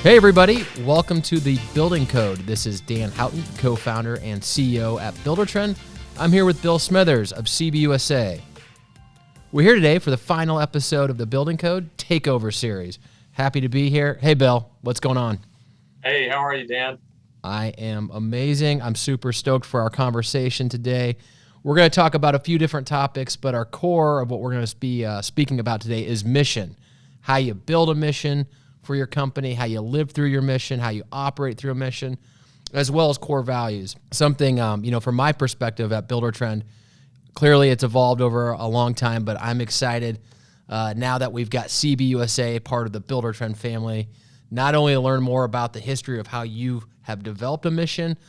Hey everybody, welcome to the Building Code. This is Dan Houghton, co-founder and CEO at Buildertrend. I'm here with Bill Smithers of CBUSA. We're here today for the final episode of the Building Code Takeover series. Happy to be here. Hey Bill, what's going on? Hey, how are you, Dan? I am amazing. I'm super stoked for our conversation today. We're going to talk about a few different topics, but our core of what we're going to be speaking about today is mission. How you build a mission for your company, how you live through your mission, how you operate through a mission, as well as core values. Something, from my perspective at Buildertrend, clearly it's evolved over a long time, but I'm excited now that we've got CBUSA, part of the Buildertrend family, not only to learn more about the history of how you have developed a mission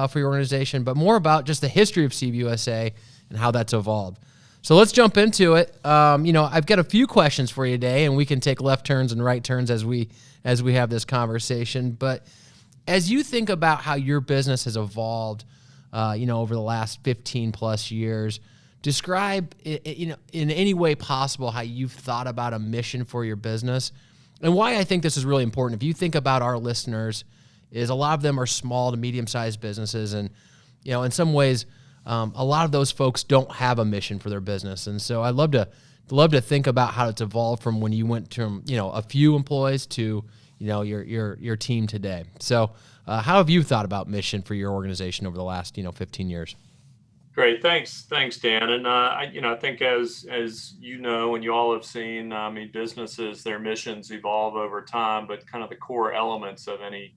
for your organization, but more about just the history of CBUSA and how that's evolved. So let's jump into it. I've got a few questions for you today, and we can take left turns and right turns as we have this conversation. But as you think about how your business has evolved, over the last 15 plus years, describe, in any way possible how you've thought about a mission for your business, and why I think this is really important. If you think about our listeners, is a lot of them are small to medium-sized businesses, and in some ways, a lot of those folks don't have a mission for their business. And so I'd love to think about how it's evolved from when you went from, a few employees to, your team today. So how have you thought about mission for your organization over the last, 15 years? Great. Thanks, Dan. And I think as you know, and you all have seen, businesses, their missions evolve over time, but kind of the core elements of any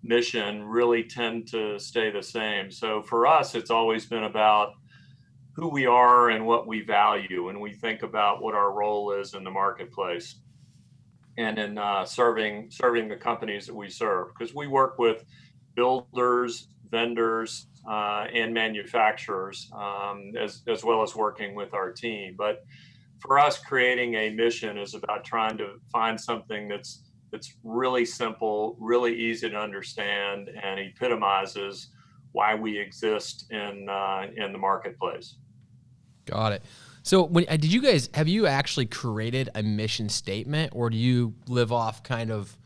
mission really tend to stay the same. So for us, it's always been about who we are and what we value, and we think about what our role is in the marketplace and in serving the companies that we serve, because we work with builders, vendors, and manufacturers, as well as working with our team. But for us, creating a mission is about trying to find something that's really simple, really easy to understand, and epitomizes why we exist in the marketplace. Got it. So have you actually created a mission statement, or do you live off kind of,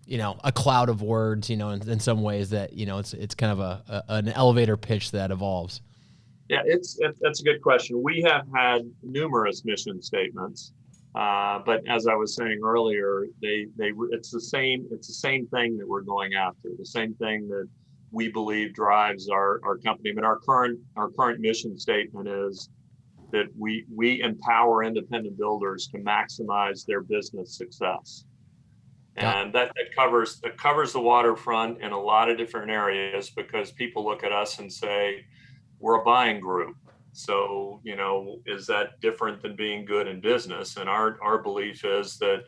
a cloud of words, in some ways that, it's kind of an elevator pitch that evolves? Yeah, that's a good question. We have had numerous mission statements. But as I was saying earlier, it's the same thing that we're going after, the same thing that we believe drives our company. I mean, our current mission statement is that we empower independent builders to maximize their business success. And that covers the waterfront in a lot of different areas, because people look at us and say, we're a buying group. So, is that different than being good in business? And our belief is that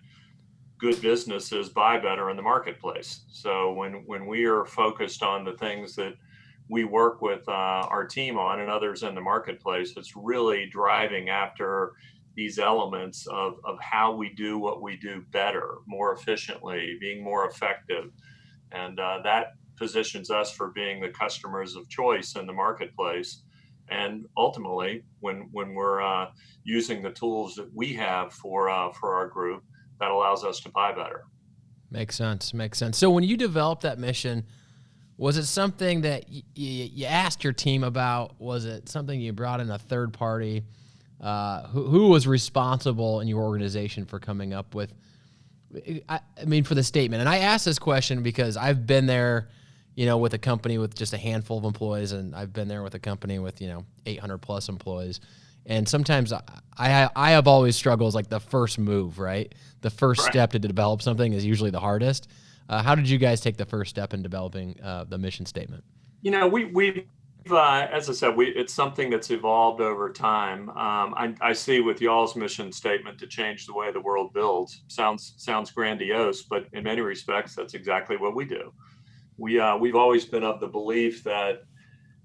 good businesses buy better in the marketplace. So when we are focused on the things that we work with our team on and others in the marketplace, it's really driving after these elements of how we do what we do better, more efficiently, being more effective. And that positions us for being the customers of choice in the marketplace. And ultimately, when we're using the tools that we have for our group, that allows us to buy better. Makes sense. So when you developed that mission, was it something that you asked your team about? Was it something you brought in a third party? Who was responsible in your organization for coming up with, for the statement? And I asked this question because I've been there, with a company with just a handful of employees, and I've been there with a company with, 800 plus employees. And sometimes I have always struggled like the first move, right? The first step to develop something is usually the hardest. How did you guys take the first step in developing the mission statement? We've as I said, it's something that's evolved over time. I see with y'all's mission statement to change the way the world builds. Sounds grandiose, but in many respects, that's exactly what we do. We've always been of the belief that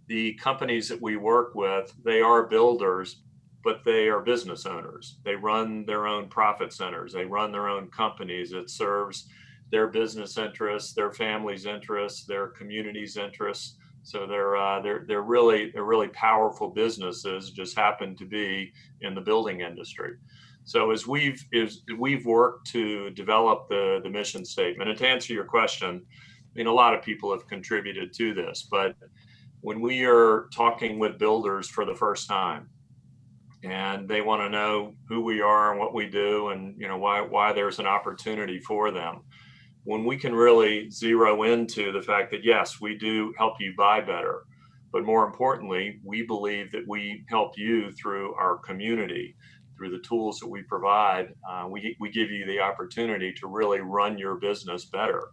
the companies that we work with, they are builders, but they are business owners. They run their own profit centers. They run their own companies. It serves their business interests, their family's interests, their community's interests. So they're really powerful businesses, just happen to be in the building industry. So as we've worked to develop the mission statement, and to answer your question, I mean, a lot of people have contributed to this, but when we are talking with builders for the first time and they want to know who we are and what we do, and why there's an opportunity for them, when we can really zero into the fact that yes, we do help you buy better, but more importantly, we believe that we help you through our community, through the tools that we provide. We give you the opportunity to really run your business better,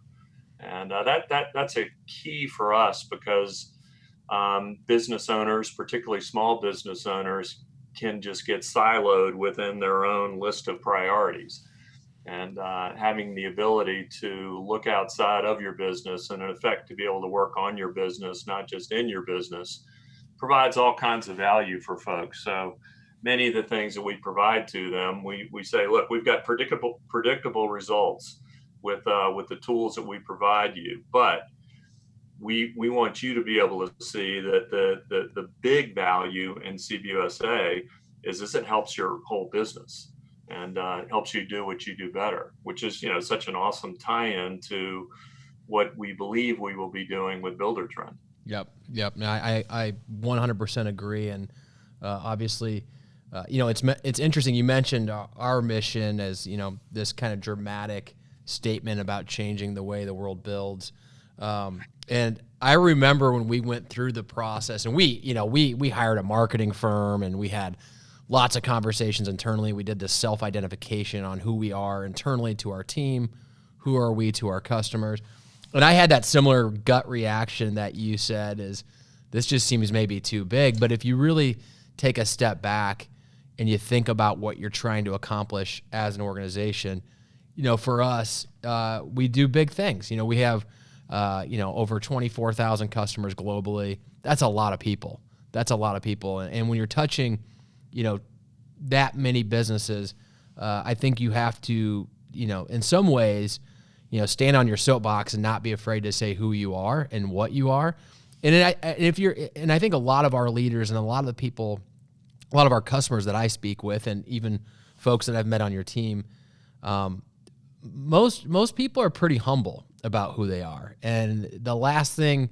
and that's a key for us, because business owners, particularly small business owners, can just get siloed within their own list of priorities. And having the ability to look outside of your business and, in effect, to be able to work on your business, not just in your business, provides all kinds of value for folks. So many of the things that we provide to them, we say, look, we've got predictable results with the tools that we provide you, but we want you to be able to see that the big value in CBUSA is it helps your whole business, and helps you do what you do better, which is such an awesome tie-in to what we believe we will be doing with Buildertrend. Yep. No, I 100% agree, and obviously, it's interesting. You mentioned our mission as this kind of dramatic statement about changing the way the world builds. And I remember when we went through the process, and we hired a marketing firm, and we had lots of conversations internally. We did this self-identification on who we are internally to our team, who are we to our customers. And I had that similar gut reaction that you said, is this just seems maybe too big. But if you really take a step back and you think about what you're trying to accomplish as an organization, for us, we do big things. We have over 24,000 customers globally. That's a lot of people. And when you're touching, that many businesses, I think you have to, in some ways, stand on your soapbox and not be afraid to say who you are and what you are. And I think a lot of our leaders and a lot of the people, a lot of our customers that I speak with, and even folks that I've met on your team, most people are pretty humble about who they are. And the last thing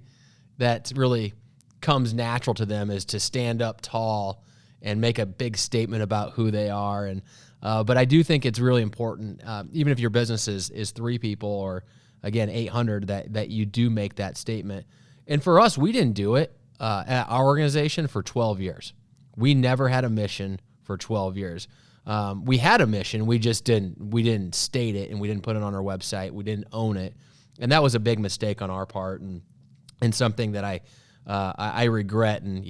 that really comes natural to them is to stand up tall and make a big statement about who they are. And but I do think it's really important, even if your business is 3 people or, again, 800, that you do make that statement. And for us, we didn't do it at our organization for 12 years. We never had a mission for 12 years. We had a mission, we didn't state it, and we didn't put it on our website. We didn't own it. And that was a big mistake on our part, and something that I regret. And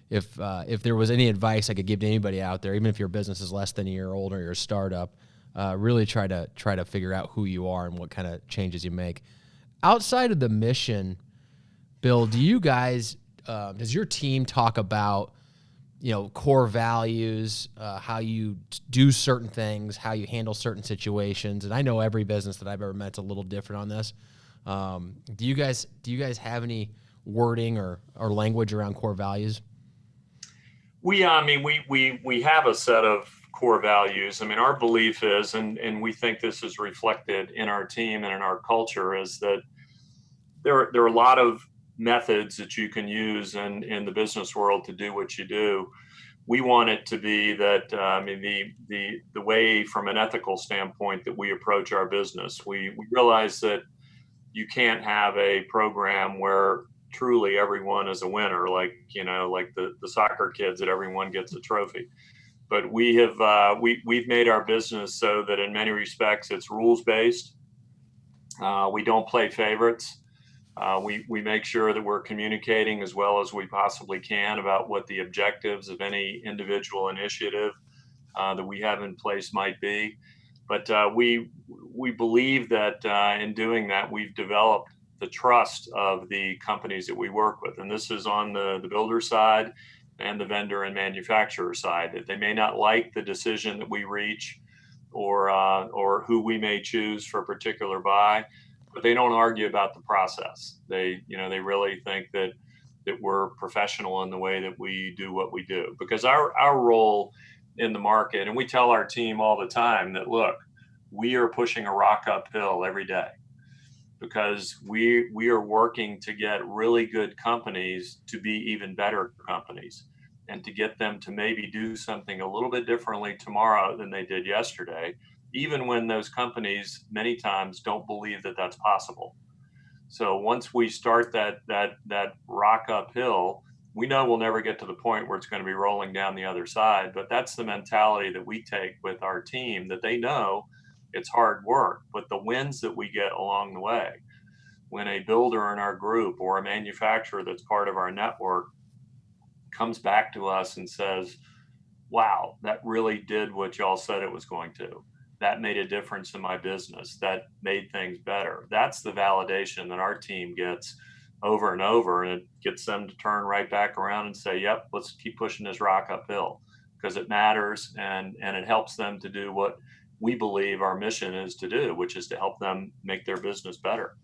if there was any advice I could give to anybody out there, even if your business is less than a year old or you're a startup, really try to figure out who you are and what kind of changes you make. Outside of the mission, Bill, do you guys, does your team talk about core values, how you do certain things, how you handle certain situations? And I know every business that I've ever met's a little different on this. Do you guys have any wording or language around core values? We have a set of core values. I mean, our belief is, and we think this is reflected in our team and in our culture, is that there are a lot of methods that you can use in the business world to do what you do. We want it to be that the way, from an ethical standpoint, that we approach our business. We realize that you can't have a program where truly everyone is a winner, like the soccer kids, that everyone gets a trophy. But we've made our business so that in many respects it's rules based. We don't play favorites. We make sure that we're communicating as well as we possibly can about what the objectives of any individual initiative that we have in place might be. But we believe that in doing that, we've developed the trust of the companies that we work with. And this is on the builder side and the vendor and manufacturer side, that they may not like the decision that we reach or who we may choose for a particular buy, but they don't argue about the process. They really think that that we're professional in the way that we do what we do. Because our role in the market, and we tell our team all the time that, look, we are pushing a rock uphill every day, because we are working to get really good companies to be even better companies, and to get them to maybe do something a little bit differently tomorrow than they did yesterday, even when those companies many times don't believe that that's possible. So once we start that rock uphill, we know we'll never get to the point where it's going to be rolling down the other side. But that's the mentality that we take with our team, that they know it's hard work, but the wins that we get along the way, when a builder in our group or a manufacturer that's part of our network comes back to us and says, wow, that really did what y'all said it was going to. That made a difference in my business. That made things better. That's the validation that our team gets over and over, and it gets them to turn right back around and say, yep, let's keep pushing this rock uphill, because it matters, and it helps them to do what we believe our mission is to do, which is to help them make their business better.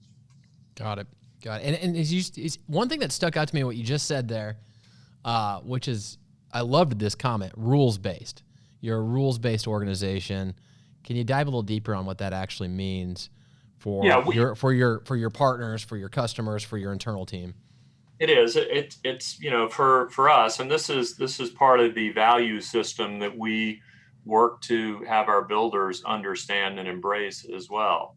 Got it. And is one thing that stuck out to me, what you just said there, which is, I loved this comment, rules-based. You're a rules-based organization. Can you dive a little deeper on what that actually means for your partners, for your customers, for your internal team? It is. It's for us, and this is part of the value system that we work to have our builders understand and embrace as well.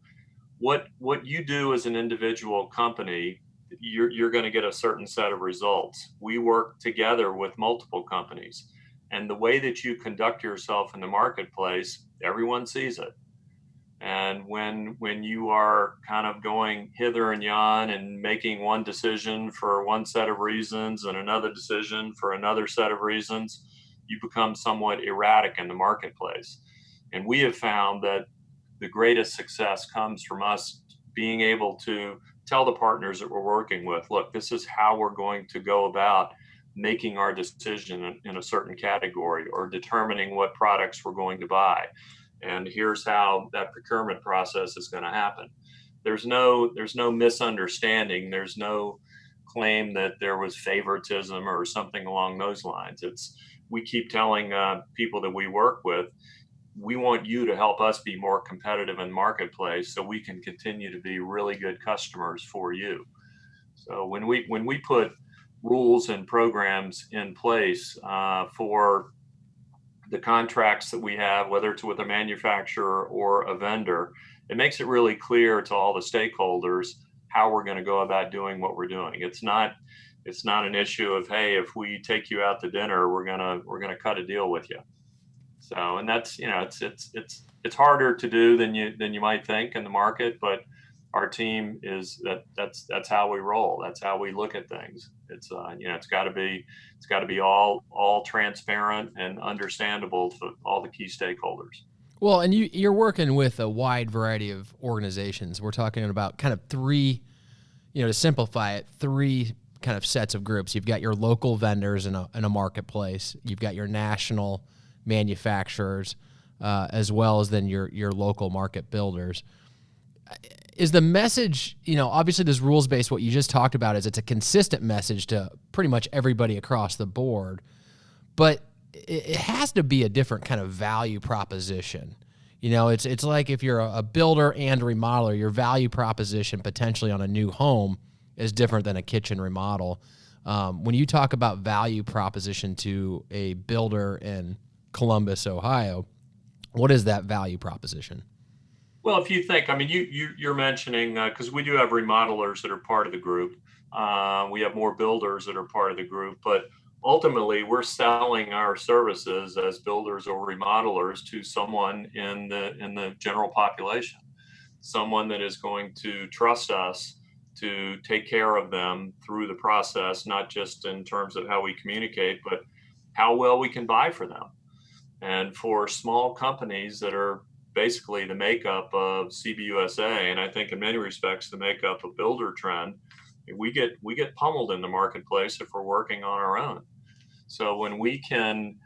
What you do as an individual company, you're going to get a certain set of results. We work together with multiple companies, and the way that you conduct yourself in the marketplace, everyone sees it. And when you are kind of going hither and yon and making one decision for one set of reasons and another decision for another set of reasons, you become somewhat erratic in the marketplace. And we have found that the greatest success comes from us being able to tell the partners that we're working with, look, this is how we're going to go about making our decision in a certain category, or determining what products we're going to buy. And here's how that procurement process is going to happen. There's no misunderstanding. There's no claim that there was favoritism or something along those lines. We keep telling people that we work with, we want you to help us be more competitive in the marketplace, so we can continue to be really good customers for you. So when we put rules and programs in place for the contracts that we have, whether it's with a manufacturer or a vendor, it makes it really clear to all the stakeholders how we're going to go about doing what we're doing. It's not an issue of, hey, if we take you out to dinner, we're gonna cut a deal with you. So, and that's, it's harder to do than you might think in the market, but our team is that's how we roll. That's how we look at things. It's it's got to be all transparent and understandable to all the key stakeholders. Well, and you're working with a wide variety of organizations. We're talking about kind of three, to simplify it, three kind of sets of groups. You've got your local vendors in a marketplace. You've got your national manufacturers, as well as then your local market builders. Is the message, obviously this rules-based, what you just talked about, is it's a consistent message to pretty much everybody across the board, but it has to be a different kind of value proposition. It's like if you're a builder and remodeler, your value proposition potentially on a new home is different than a kitchen remodel. When you talk about value proposition to a builder in Columbus, Ohio, what is that value proposition? Well, if you think, you're mentioning, because we do have remodelers that are part of the group. We have more builders that are part of the group, but ultimately we're selling our services as builders or remodelers to someone in the general population, someone that is going to trust us to take care of them through the process, not just in terms of how we communicate, but how well we can buy for them. And for small companies that are basically the makeup of CBUSA, and I think in many respects the makeup of Buildertrend, we get pummeled in the marketplace if we're working on our own. So when we can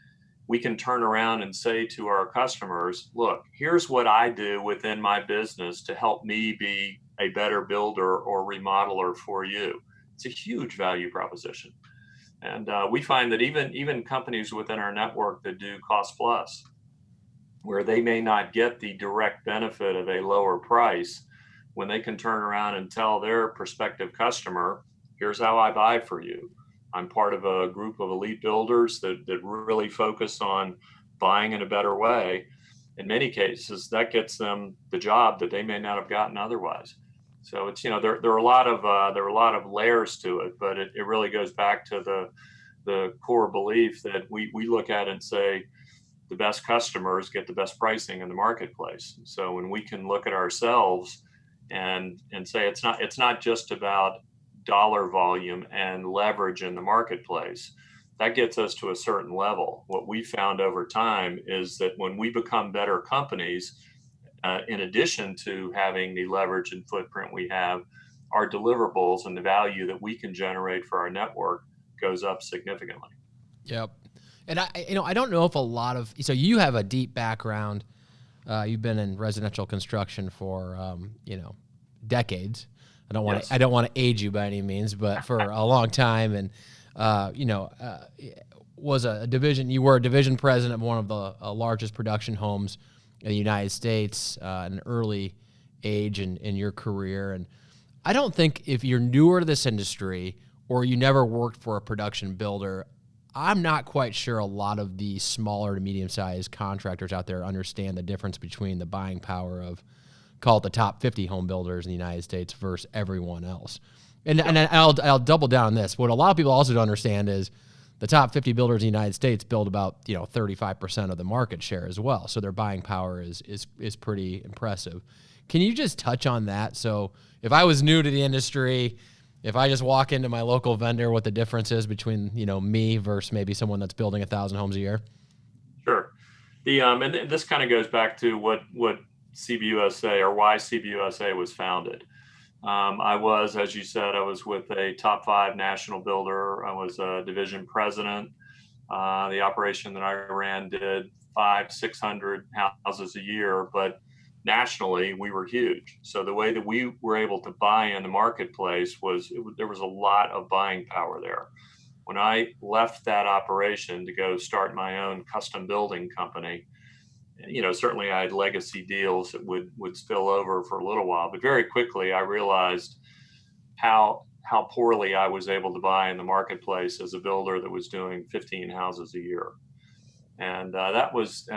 turn around and say to our customers, look, here's what I do within my business to help me be a better builder or remodeler for you. It's a huge value proposition. And we find that even companies within our network that do cost plus, where they may not get the direct benefit of a lower price, when they can turn around and tell their prospective customer, here's how I buy for you. I'm part of a group of elite builders that really focus on buying in a better way. In many cases, that gets them the job that they may not have gotten otherwise. So it's, there are a lot of layers to it, but it really goes back to the core belief that we look at and say the best customers get the best pricing in the marketplace. So when we can look at ourselves and say it's not just about dollar volume and leverage in the marketplace, that gets us to a certain level. What we found over time is that when we become better companies, in addition to having the leverage and footprint we have, our deliverables and the value that we can generate for our network goes up significantly. Yep. And I don't know if a lot of, so you have a deep background. You've been in residential construction for, decades. I don't want to age you by any means, but for a long time. And, was a division, you were a division president of one of the largest production homes in the United States at an early age in your career. And I don't think if you're newer to this industry or you never worked for a production builder, I'm not quite sure a lot of the smaller to medium-sized contractors out there understand the difference between the buying power of, call it the top 50 home builders in the United States versus everyone else. And I'll double down on this. What a lot of people also don't understand is the top 50 builders in the United States build about 35% of the market share as well. So their buying power is pretty impressive. Can you just touch on that? So if I was new to the industry, if I just walk into my local vendor, what the difference is between me versus maybe someone that's building 1,000 homes a year? Sure. And this kind of goes back to what CBUSA or why CBUSA was founded. As you said, I was with a top 5 national builder. I was a division president. The operation that I ran did 500-600 houses a year, but nationally we were huge. So the way that we were able to buy in the marketplace there was a lot of buying power there. When I left that operation to go start my own custom building company, certainly I had legacy deals that would spill over for a little while, but very quickly I realized how poorly I was able to buy in the marketplace as a builder that was doing 15 houses a year. And that was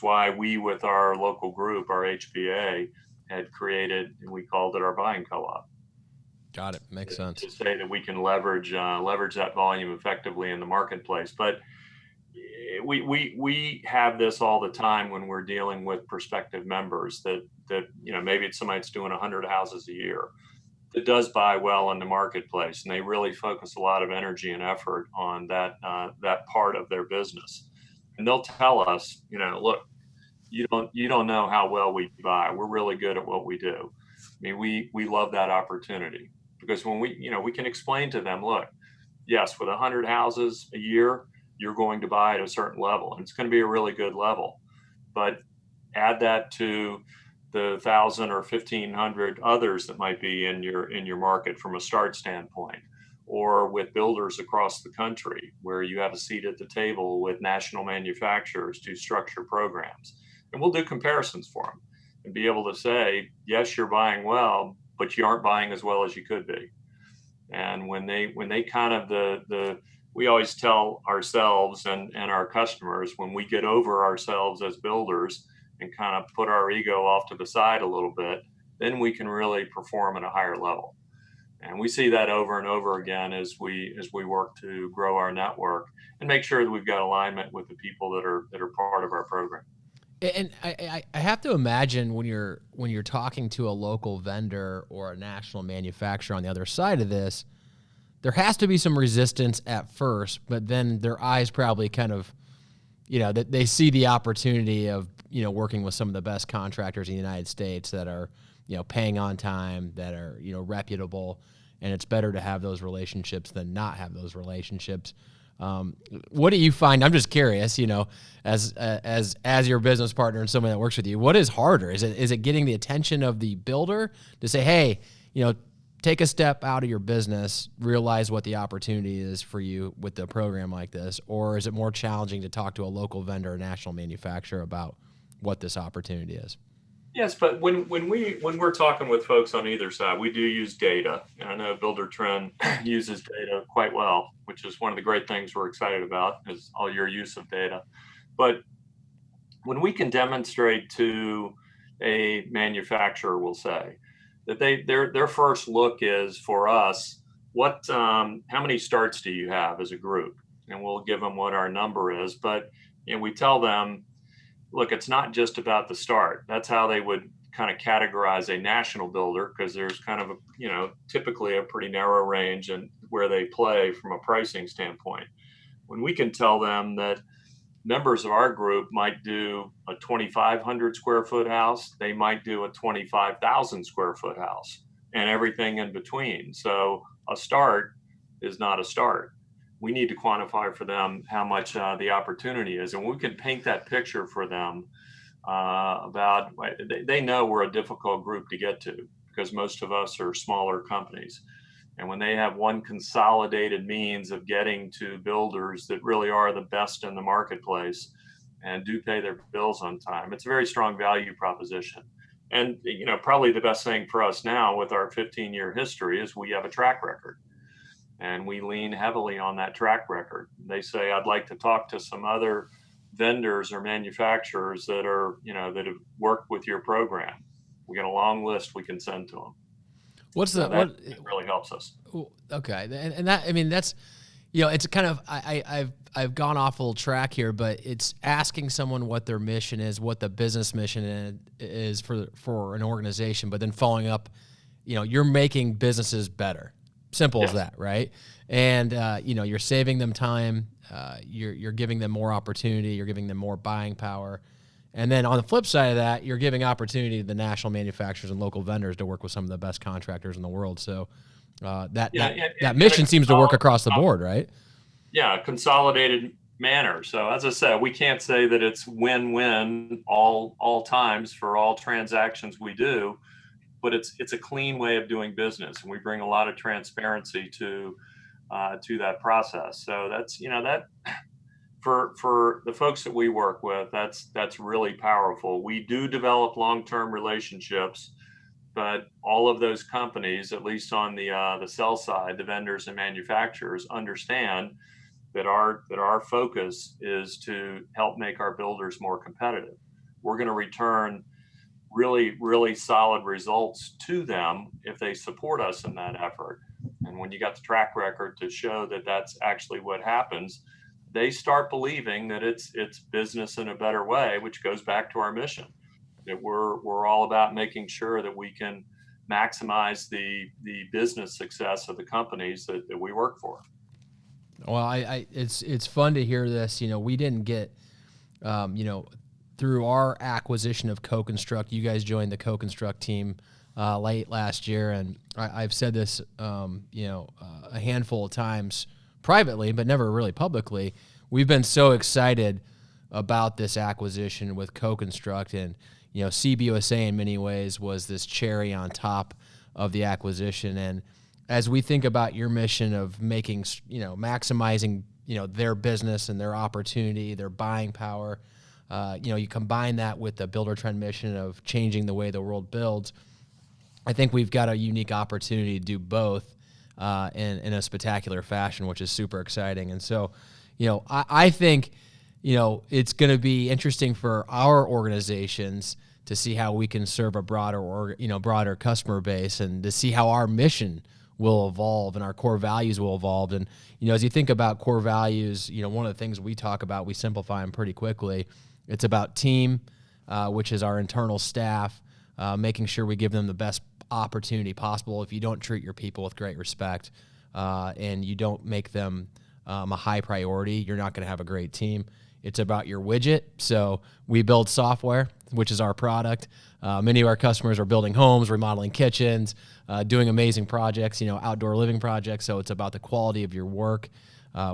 why we, with our local group, our HBA, had created, and we called it our buying co-op. Got it. Makes sense. To say that we can leverage that volume effectively in the marketplace. But we have this all the time when we're dealing with prospective members that maybe it's somebody that's doing 100 houses a year that does buy well in the marketplace, and they really focus a lot of energy and effort on that part of their business. And they'll tell us, look, you don't know how well we buy. We're really good at what we do. I mean, we love that opportunity because when we can explain to them, look, yes, with 100 houses a year, you're going to buy at a certain level, and it's going to be a really good level. But add that to the 1,000 or 1,500 others that might be in your market from a start standpoint, or with builders across the country where you have a seat at the table with national manufacturers to structure programs. And we'll do comparisons for them and be able to say, yes, you're buying well, but you aren't buying as well as you could be. And when they kind of we always tell ourselves and our customers, when we get over ourselves as builders and kind of put our ego off to the side a little bit, then we can really perform at a higher level. And we see that over and over again as we work to grow our network and make sure that we've got alignment with the people that are part of our program. And I have to imagine when you're talking to a local vendor or a national manufacturer on the other side of this, there has to be some resistance at first, but then their eyes probably kind of, that they see the opportunity of, working with some of the best contractors in the United States that are, paying on time, that are, reputable, and it's better to have those relationships than not have those relationships. What do you find? I'm just curious, as your business partner and someone that works with you, what is harder? Is it getting the attention of the builder to say, hey, take a step out of your business, realize what the opportunity is for you with a program like this? Or is it more challenging to talk to a local vendor or national manufacturer about what this opportunity is? Yes, but when we're talking with folks on either side, we do use data, and I know Buildertrend uses data quite well, which is one of the great things we're excited about, is all your use of data. But when we can demonstrate to a manufacturer, we'll say that their first look is for us, how many starts do you have as a group, and we'll give them what our number is, but we tell them, look, it's not just about the start. That's how they would kind of categorize a national builder, because there's kind of typically a pretty narrow range and where they play from a pricing standpoint. When we can tell them that members of our group might do a 2,500 square foot house, they might do a 25,000 square foot house, and everything in between. So a start is not a start. We need to quantify for them how much the opportunity is. And we can paint that picture for them they know we're a difficult group to get to, because most of us are smaller companies. And when they have one consolidated means of getting to builders that really are the best in the marketplace and do pay their bills on time, it's a very strong value proposition. And, probably the best thing for us now with our 15-year history is we have a track record. And we lean heavily on that track record. They say, I'd like to talk to some other vendors or manufacturers that that have worked with your program. We got a long list we can send to them. It really helps us. Okay. And that, that's, it's kind of, I've gone off a little track here, but it's asking someone what their mission is, what the business mission is for an organization, but then following up, you're making businesses better. Simple as that, right? And you're saving them time. You're giving them more opportunity. You're giving them more buying power. And then on the flip side of that, you're giving opportunity to the national manufacturers and local vendors to work with some of the best contractors in the world. So that mission seems to work across the board, right? Yeah, consolidated manner. So as I said, we can't say that it's win-win all times for all transactions we do, but it's a clean way of doing business, and we bring a lot of transparency to that process. So that's that for the folks that we work with, that's really powerful. We do develop long-term relationships, but all of those companies, at least on the sell side, the vendors and manufacturers, understand that our focus is to help make our builders more competitive. We're going to return really, really solid results to them if they support us in that effort. And when you got the track record to show that that's actually what happens, they start believing that it's business in a better way, which goes back to our mission, that we're all about making sure that we can maximize the business success of the companies that we work for. Well, it's fun to hear this. We didn't get, through our acquisition of Co-Construct, you guys joined the Co-Construct team late last year, and I've said this, a handful of times privately, but never really publicly. We've been so excited about this acquisition with Co-Construct, and CBUSA in many ways was this cherry on top of the acquisition. And as we think about your mission of making, maximizing, their business and their opportunity, their buying power, you combine that with the Buildertrend mission of changing the way the world builds. I think we've got a unique opportunity to do both in a spectacular fashion, which is super exciting. And so, I think, it's going to be interesting for our organizations to see how we can serve a broader customer base, and to see how our mission will evolve and our core values will evolve. And, as you think about core values, one of the things we talk about, we simplify them pretty quickly. It's about team, which is our internal staff, making sure we give them the best opportunity possible. If you don't treat your people with great respect and you don't make them a high priority, you're not going to have a great team. It's about your widget. So we build software, which is our product. Many of our customers are building homes, remodeling kitchens, doing amazing projects, outdoor living projects. So it's about the quality of your work.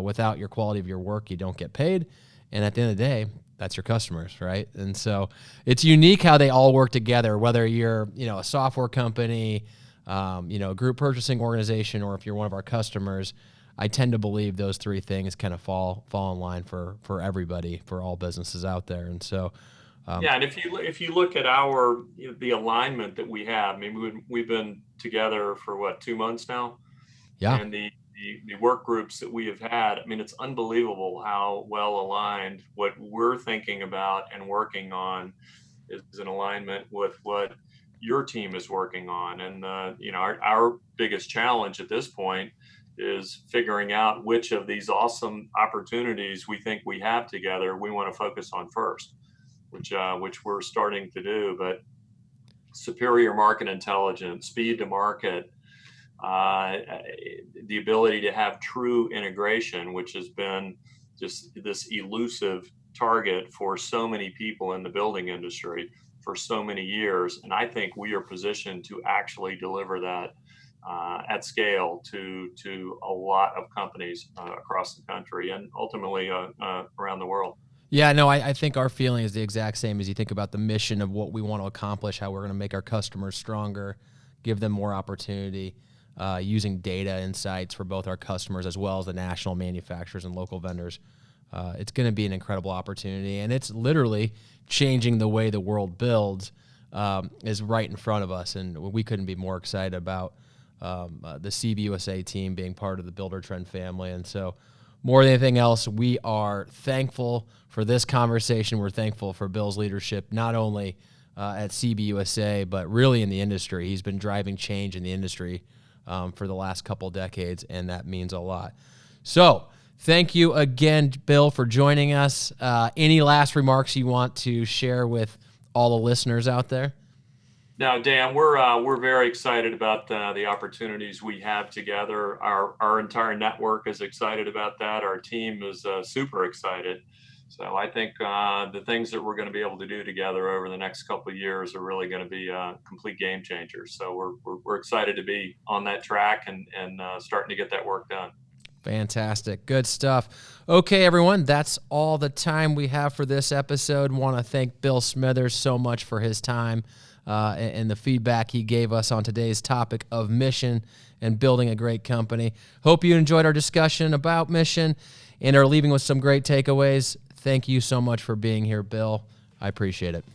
Without your quality of your work, you don't get paid. And at the end of the day, that's your customers, right? And so it's unique how they all work together, whether you're, a software company, a group purchasing organization, or if you're one of our customers, I tend to believe those three things kind of fall in line for everybody, for all businesses out there. And so, and if you look at the alignment that we have, I mean, we've been together for what, 2 months now, and the work groups that we have had, I mean, it's unbelievable how well aligned what we're thinking about and working on is in alignment with what your team is working on. And our biggest challenge at this point is figuring out which of these awesome opportunities we think we have together we want to focus on first, which we're starting to do. But superior market intelligence, speed to market, the ability to have true integration, which has been just this elusive target for so many people in the building industry for so many years. And I think we are positioned to actually deliver that at scale to a lot of companies across the country and ultimately around the world. Yeah, no, I think our feeling is the exact same as you think about the mission of what we want to accomplish, how we're going to make our customers stronger, give them more opportunity, using data insights for both our customers as well as the national manufacturers and local vendors. It's going to be an incredible opportunity, and it's literally changing the way the world builds, is right in front of us, and we couldn't be more excited about the CBUSA team being part of the Buildertrend family. And so more than anything else, we are thankful for this conversation. We're thankful for Bill's leadership, not only at CBUSA, but really in the industry. He's been driving change in the industry for the last couple decades, and that means a lot. So thank you again, Bill, for joining us. Any last remarks you want to share with all the listeners out there? Now, Dan, we're very excited about the opportunities we have together. Our entire network is excited about that. Our team is super excited. So I think the things that we're going to be able to do together over the next couple of years are really going to be complete game changers. So we're excited to be on that track and starting to get that work done. Fantastic. Good stuff. Okay, everyone, that's all the time we have for this episode. Want to thank Bill Smithers so much for his time and the feedback he gave us on today's topic of mission and building a great company. Hope you enjoyed our discussion about mission and are leaving with some great takeaways. Thank you so much for being here, Bill. I appreciate it.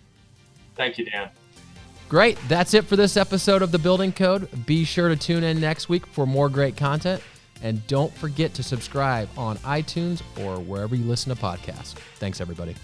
Thank you, Dan. Great. That's it for this episode of The Building Code. Be sure to tune in next week for more great content. And don't forget to subscribe on iTunes or wherever you listen to podcasts. Thanks, everybody.